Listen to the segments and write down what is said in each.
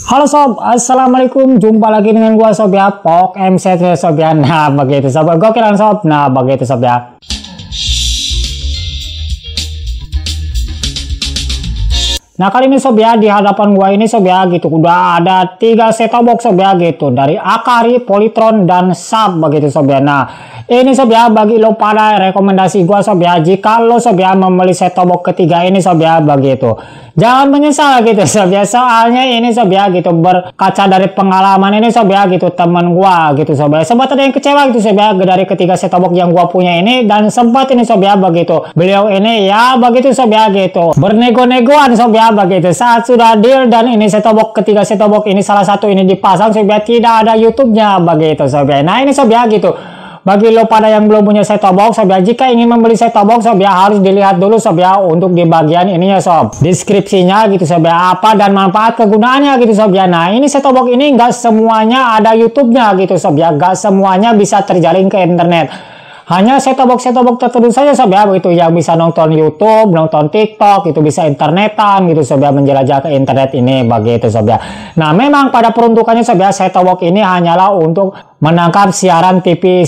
Halo sob, assalamualaikum. Jumpa lagi dengan gua sob ya, Pok MC sob ya. Nah begitu sob, gokilan sob. Nah begitu sob ya. Nah kali ini sob ya, di hadapan gua ini sob ya gitu, udah ada 3 set-top box sob ya gitu, dari Akari, Polytron, dan Sharp begitu sob ya. Nah ini sob ya, bagi lo pada rekomendasi gua sob ya, jika lo sob ya membeli set-top box ketiga ini sob ya begitu, jangan menyesal gitu sob ya, soalnya ini sob ya gitu, berkaca dari pengalaman ini sob ya gitu, temen gua gitu sob ya, sempat ada yang kecewa gitu sob ya dari ketiga set-top box yang gua punya ini, dan sempat ini sob ya begitu, beliau ini ya begitu sob ya gitu, bernego-negoan sob ya begitu, saat sudah deal dan ini set-top box ketiga set-top box ini salah satu ini dipasang sob ya, tidak ada YouTube-nya begitu sob ya. Nah ini sob ya gitu, bagi lo pada yang belum punya set-top box sob ya, jika ingin membeli set-top box sob ya, harus dilihat dulu sob ya untuk di bagian ininya sob, deskripsinya gitu sob ya, apa dan manfaat kegunaannya gitu sob ya. Nah ini set-top box ini enggak semuanya ada YouTube-nya gitu sob ya, enggak semuanya bisa terjalin ke internet. Hanya set-top box tertentu saja sob ya begitu, yang bisa nonton YouTube, nonton TikTok, itu bisa internetan gitu sob ya, menjelajah ke internet ini begitu sob ya. Nah memang pada peruntukannya sob ya, set-top box ini hanyalah untuk menangkap siaran TV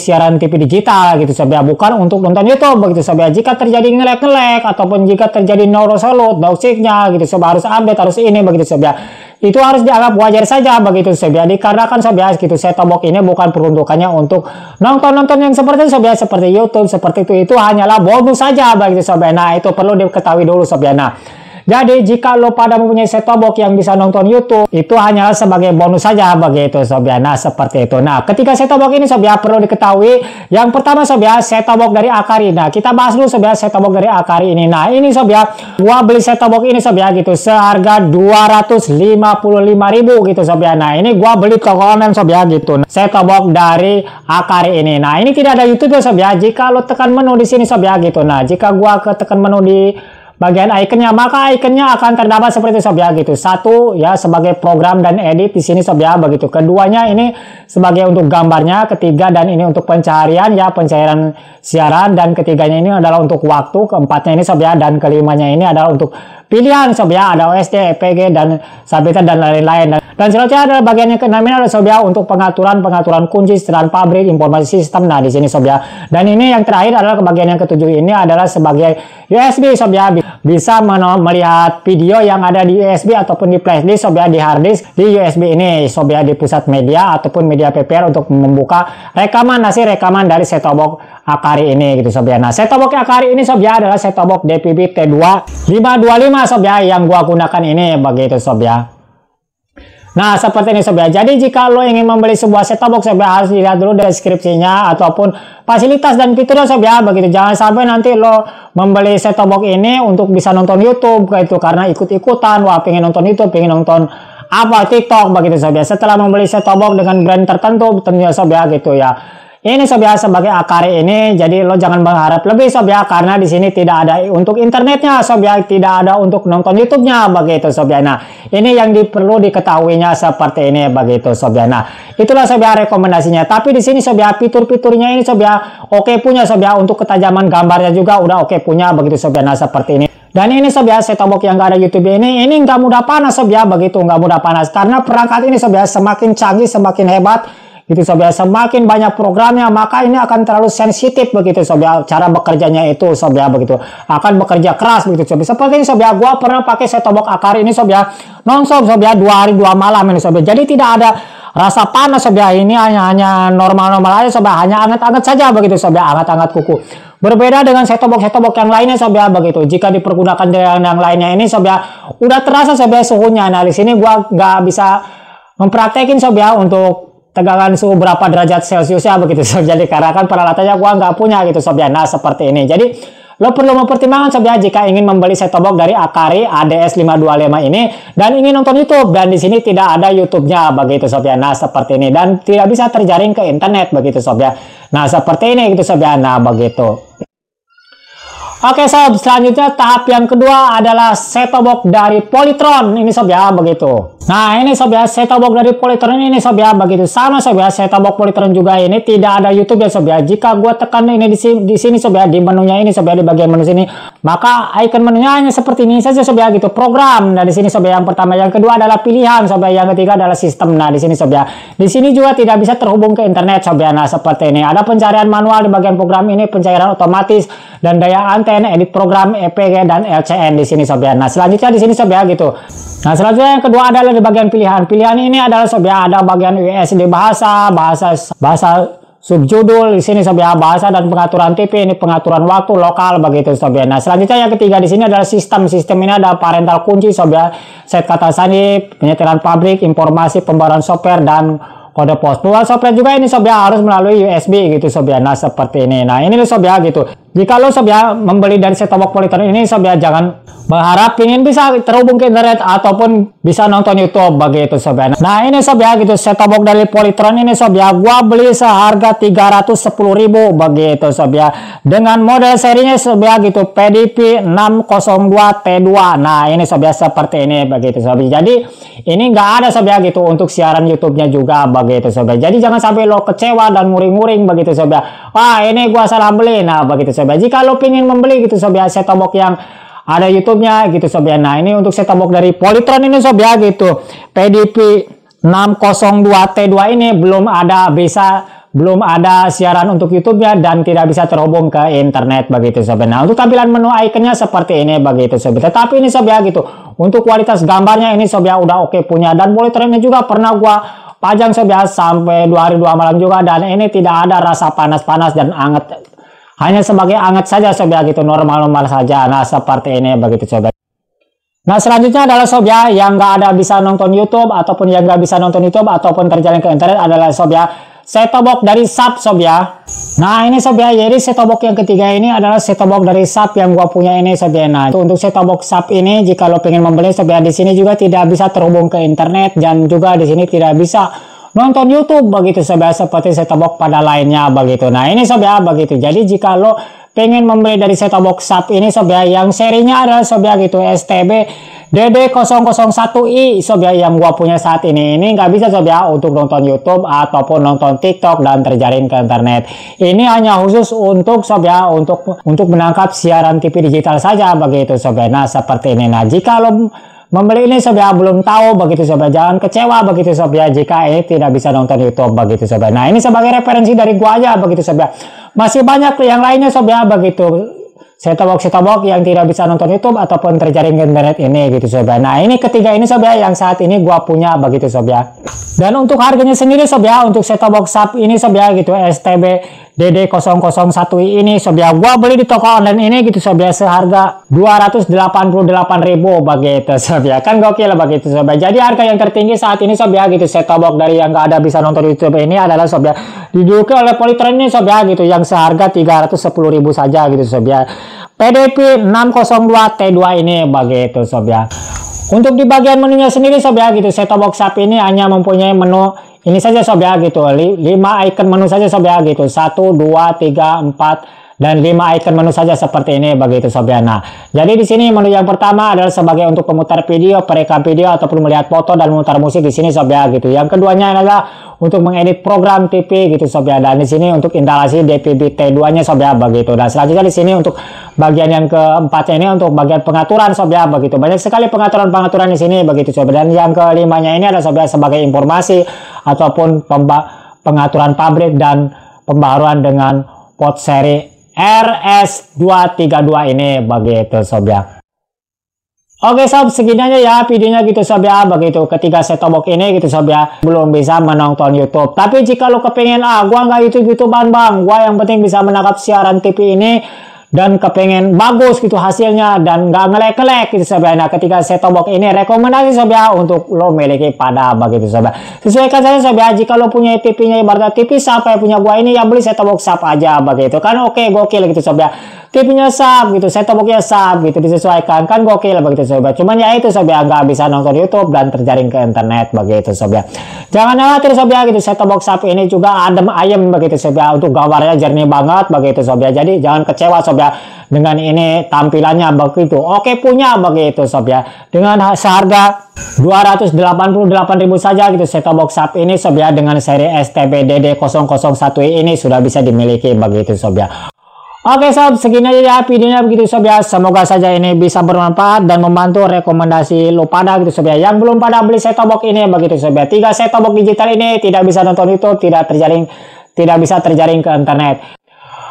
digital gitu sob ya, bukan untuk nonton YouTube begitu sob ya. Jika terjadi ngelek ataupun jika terjadi no resolusi, downsignal gitu sob, harus update, harus ini begitu sob ya, itu harus dianggap wajar saja begitu sob ya, dikarenakan sob ya gitu, set-top box ini bukan peruntukannya untuk nonton yang seperti sob ya, seperti YouTube seperti itu hanyalah bonus saja begitu sob ya. Nah itu perlu diketahui dulu sob ya. Nah jadi jika lo pada mempunyai set-top box yang bisa nonton YouTube, itu hanyalah sebagai bonus saja begitu sob ya. Nah seperti itu. Nah ketika set-top box ini sob ya, perlu diketahui yang pertama sob ya, set-top box dari Akari. Nah kita bahas dulu sob ya set-top box dari Akari ini. Nah ini sob ya, gua beli set-top box ini sob ya gitu, seharga 255.000 gitu sob ya. Nah ini gua beli toko online sob ya gitu, set-top box dari Akari ini. Nah ini tidak ada YouTube ya sob ya. Jika lo tekan menu di sini sob ya gitu, nah jika gua tekan menu di bagian ikonnya, maka ikonnya akan terdapat seperti sob ya gitu. Satu ya sebagai program dan edit di sini sob ya begitu. Keduanya ini sebagai untuk gambarnya, ketiga dan ini untuk pencaharian ya, pencairan siaran, dan ketiganya ini adalah untuk waktu, keempatnya ini sob ya, dan kelimanya ini adalah untuk pilihan sob ya, ada OSD, EPG, dan sabitan dan lain-lain. Dan selanjutnya adalah bagian yang keenam ini adalah sob ya untuk pengaturan kunci, setelan pabrik, informasi sistem. Nah di sini sob ya. Dan ini yang terakhir adalah bagian yang ketujuh ini adalah sebagai USB sob ya, bisa melihat video yang ada di USB ataupun di flash disk sob ya, di hard disk di USB ini sob ya, di pusat media ataupun media PPR untuk membuka hasil rekaman dari set-top box Akari ini gitu sob ya. Nah set-top box Akari ini sob ya adalah set-top box DPB T2 525 sob ya, yang gua gunakan ini begitu sob ya. Nah seperti ini sob ya. Jadi jika lo ingin membeli sebuah set-top box sob ya, harus dilihat dulu deskripsinya ataupun fasilitas dan fiturnya sob ya begitu. Jangan sampai nanti lo membeli set-top box ini untuk bisa nonton YouTube gitu, karena ikut-ikutan, wah pengen nonton YouTube, pengen nonton apa TikTok begitu sob ya. Setelah membeli set-top box dengan brand tertentu tentunya sob ya gitu ya. Ini sob ya sebagai Akari ini, jadi lo jangan berharap lebih sob ya, karena di sini tidak ada untuk internetnya sob ya, tidak ada untuk nonton YouTube-nya begitu sob ya. Nah ini yang perlu diketahuinya seperti ini begitu sob ya. Nah itulah sob ya rekomendasinya. Tapi di sini sob ya, fitur-fiturnya ini sob ya oke punya sob ya, untuk ketajaman gambarnya juga udah oke punya begitu sob ya. Nah seperti ini. Dan ini sob ya, set-top box yang gak ada YouTube ini nggak mudah panas sob ya begitu, nggak mudah panas, karena perangkat ini sob ya semakin canggih, semakin hebat gitu sob ya, semakin banyak programnya, maka ini akan terlalu sensitif begitu sob ya, cara bekerjanya itu sob ya begitu, akan bekerja keras begitu sob ya. Seperti ini sob ya, gua pernah pakai set-top box Akari ini sob ya, non-stop sob ya, 2 hari 2 malam ini sob ya. Jadi tidak ada rasa panas sob ya, ini hanya normal-normal aja sob ya, hanya anget-anget saja begitu sob ya, anget-anget kuku. Berbeda dengan set-top box yang lainnya sob ya begitu. Jika dipergunakan dengan yang lainnya ini sob ya, udah terasa sob ya suhunya. Nah di sini gua nggak bisa mempraktekin sob ya untuk tegangan suhu berapa derajat Celcius ya begitu sob. Jadi karena kan peralatannya gua nggak punya gitu sob ya. Nah seperti ini. Jadi lo perlu mempertimbangkan sob ya, jika ingin membeli set-top box dari Akari ADS 525 ini dan ingin nonton YouTube, dan di sini tidak ada YouTube-nya begitu sob ya. Nah seperti ini, dan tidak bisa terjaring ke internet begitu sob ya. Nah seperti ini gitu sob ya. Nah begitu. Oke sob, selanjutnya tahap yang kedua adalah set-top box dari Polytron. Ini sob ya, begitu. Nah ini sob ya, set-top box dari Polytron ini sob ya, begitu. Sama sob ya, set-top box Polytron juga ini tidak ada YouTube ya sob ya. Jika gua tekan ini di sini sob ya, di menunya ini sob ya, di bagian menu sini, maka icon menunya hanya seperti ini saja sob ya, gitu. Program. Nah di sini sob ya, yang pertama, yang kedua adalah pilihan sob ya, yang ketiga adalah sistem. Nah di sini sob ya, di sini juga tidak bisa terhubung ke internet sob ya. Nah seperti ini, ada pencarian manual di bagian program ini, pencairan otomatis dan daya anten, edit program, EPG dan LCN di sini sob ya. Nah selanjutnya di sini sob ya, gitu. Nah selanjutnya yang kedua adalah di bagian pilihan. Pilihan ini adalah sob ya, ada bagian USD bahasa subjudul di sini sob ya, bahasa dan pengaturan TV, ini pengaturan waktu lokal begitu sob ya. Nah selanjutnya yang ketiga di sini adalah sistem. Sistem ini ada parental kunci sob ya, set kata sandi, penyetelan pabrik, informasi pembaruan software dan kode pos. Buat software juga ini sob ya harus melalui USB gitu sob ya. Nah seperti ini. Nah ini sob ya, gitu. Jika lo sob ya membeli dari set-top box Polytron ini sob ya, jangan berharap ingin bisa terhubung ke internet ataupun bisa nonton YouTube begitu sob ya. Nah ini sob ya, gitu, set-top box dari Polytron ini sob ya, gua beli seharga 310.000 begitu sob ya, dengan model serinya sob ya, gitu, PDP 602T2. Nah ini sob ya seperti ini begitu sob ya. Jadi ini nggak ada sob ya, gitu, untuk siaran YouTube-nya juga begitu sob ya. Jadi jangan sampai lo kecewa dan nguring-nguring begitu sob ya, wah ini gua salah beli. Nah begitu sob ya. Jika lo pingin membeli gitu sob ya, set-top box yang ada YouTube-nya gitu sob ya. Nah ini untuk set-top box dari Polytron ini sob ya, gitu, PDP 602T2 ini belum ada siaran untuk YouTube-nya dan tidak bisa terhubung ke internet begitu sob ya. Nah untuk tampilan menu ikonnya seperti ini begitu sob ya. Tetapi ini sob ya, gitu, untuk kualitas gambarnya ini sob ya udah oke punya, dan Polytron ini juga pernah gua pajang sob ya sampai 2 hari 2 malam juga, dan ini tidak ada rasa panas-panas dan anget, hanya sebagai anget saja sob ya, gitu, normal-normal saja. Nah seperti ini begitu sob ya. Nah selanjutnya adalah sob ya, yang nggak ada bisa nonton YouTube ataupun yang nggak bisa nonton YouTube ataupun terjalin ke internet adalah sob ya, set-top box dari SAP sob ya. Nah ini sob ya, jadi set-top box yang ketiga ini adalah set-top box dari SAP yang gua punya ini sob ya. Nah untuk set-top box SAP ini, jika lo pengen membeli sob ya, di sini juga tidak bisa terhubung ke internet dan juga di sini tidak bisa nonton YouTube begitu sob ya, seperti set-top box pada lainnya begitu. Nah ini sob ya, begitu. Jadi jika lo pengen membeli dari set-top box SAP ini sob ya, yang serinya adalah sob ya, gitu, STB DD001i sob ya, yang gua punya saat ini nggak bisa sob ya untuk nonton YouTube ataupun nonton TikTok dan terjalin ke internet. Ini hanya khusus untuk sob ya, untuk menangkap siaran TV digital saja begitu sob ya. Nah seperti ini. Nah jika lo membeli ini sob ya belum tahu begitu sob ya, jangan kecewa begitu sob ya jika ini tidak bisa nonton YouTube begitu sob ya. Nah ini sebagai referensi dari gua aja begitu sob ya. Masih banyak yang lainnya sob ya, begitu, set-top box yang tidak bisa nonton YouTube ataupun terjaring ke internet ini gitu sob ya. Nah ini ketiga ini sob ya, yang saat ini gua punya begitu sob ya. Dan untuk harganya sendiri sob ya, untuk set-top box SAP ini sob ya, gitu, STB DD001i ini sob ya, gua beli di toko online ini gitu sob ya, seharga 288.000 begitu sob ya. Kan gokil begitu sob ya. Jadi harga yang tertinggi saat ini sob ya, gitu, set-top box dari yang nggak ada bisa nonton YouTube ini adalah sob ya, diduduki oleh Polytron ini sob ya, gitu, yang seharga 310.000 saja gitu sob ya, PDP 602T2 ini begitu sob ya. Untuk di bagian menunya sendiri sob ya, gitu, set-top box SAP ini hanya mempunyai menu ini saja sob ya, gitu, 5 icon menu saja sob ya, gitu, 1, 2, 3, 4 dan 5 icon menu saja seperti ini begitu sob ya. Nah jadi di sini menu yang pertama adalah sebagai untuk memutar video, perekam video ataupun melihat foto dan memutar musik di sini sob ya, gitu. Yang keduanya adalah untuk mengedit program TV gitu sob ya, dan di sini untuk instalasi DVB-T2 nya sob ya begitu. Dan selanjutnya di sini untuk bagian yang keempatnya ini untuk bagian pengaturan sob ya begitu. Banyak sekali pengaturan di sini begitu sob. Dan yang kelimanya ini adalah sob ya sebagai informasi ataupun pengaturan pabrik dan pembaruan dengan port seri RS232 ini begitu sob ya. Oke sob, segini aja ya videonya gitu sob ya, begitu, ketiga set-top box ini gitu sob ya, belum bisa menonton YouTube. Tapi jika lo kepengen, gua nggak YouTube-YouTubean bang, gua yang penting bisa menangkap siaran TV ini dan kepengen bagus gitu hasilnya dan nggak ngelek-ngelek gitu sob ya. Nah ketika set-top box ini rekomendasi sob ya untuk lo miliki pada begitu sob ya. Sesuaikan saja sob ya, jika lo punya TV-nya ibarat TV SAP punya gua ini, ya beli set-top box SAP aja begitu kan. Oke, gokil gitu sob ya, TV-nya SAP gitu, set-top box-nya SAP gitu, disesuaikan kan gokil begitu sob ya. Cuman ya itu sob ya, nggak bisa nonton YouTube dan terjaring ke internet begitu sob ya. Jangan khawatir sob ya, gitu, set-top box SAP ini juga adem ayem begitu sob ya, untuk gambarnya jernih banget begitu sob ya. Jadi jangan kecewa sob ya. Dengan ini tampilannya begitu oke punya begitu sob ya. Dengan seharga 288.000 saja gitu set top box sub ini sob ya, dengan seri STB-DD001 ini sudah bisa dimiliki begitu sob ya. Oke sob, segini aja ya videonya begitu sob ya. Semoga saja ini bisa bermanfaat dan membantu rekomendasi lo pada gitu sob ya. Yang belum pada beli set top box ini begitu sob ya. 3 set top box digital ini tidak bisa nonton YouTube, tidak bisa terjaring ke internet.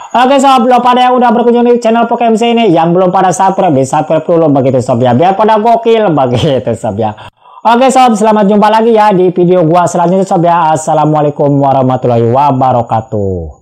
Oke sob, lo pada yang udah berkunjung di channel PokeMC ini, yang belum pada subscribe, subscribe dulu begitu sob ya, biar pada gokil begitu sob ya. Oke sob, selamat jumpa lagi ya di video gua selanjutnya sob ya. Assalamualaikum warahmatullahi wabarakatuh.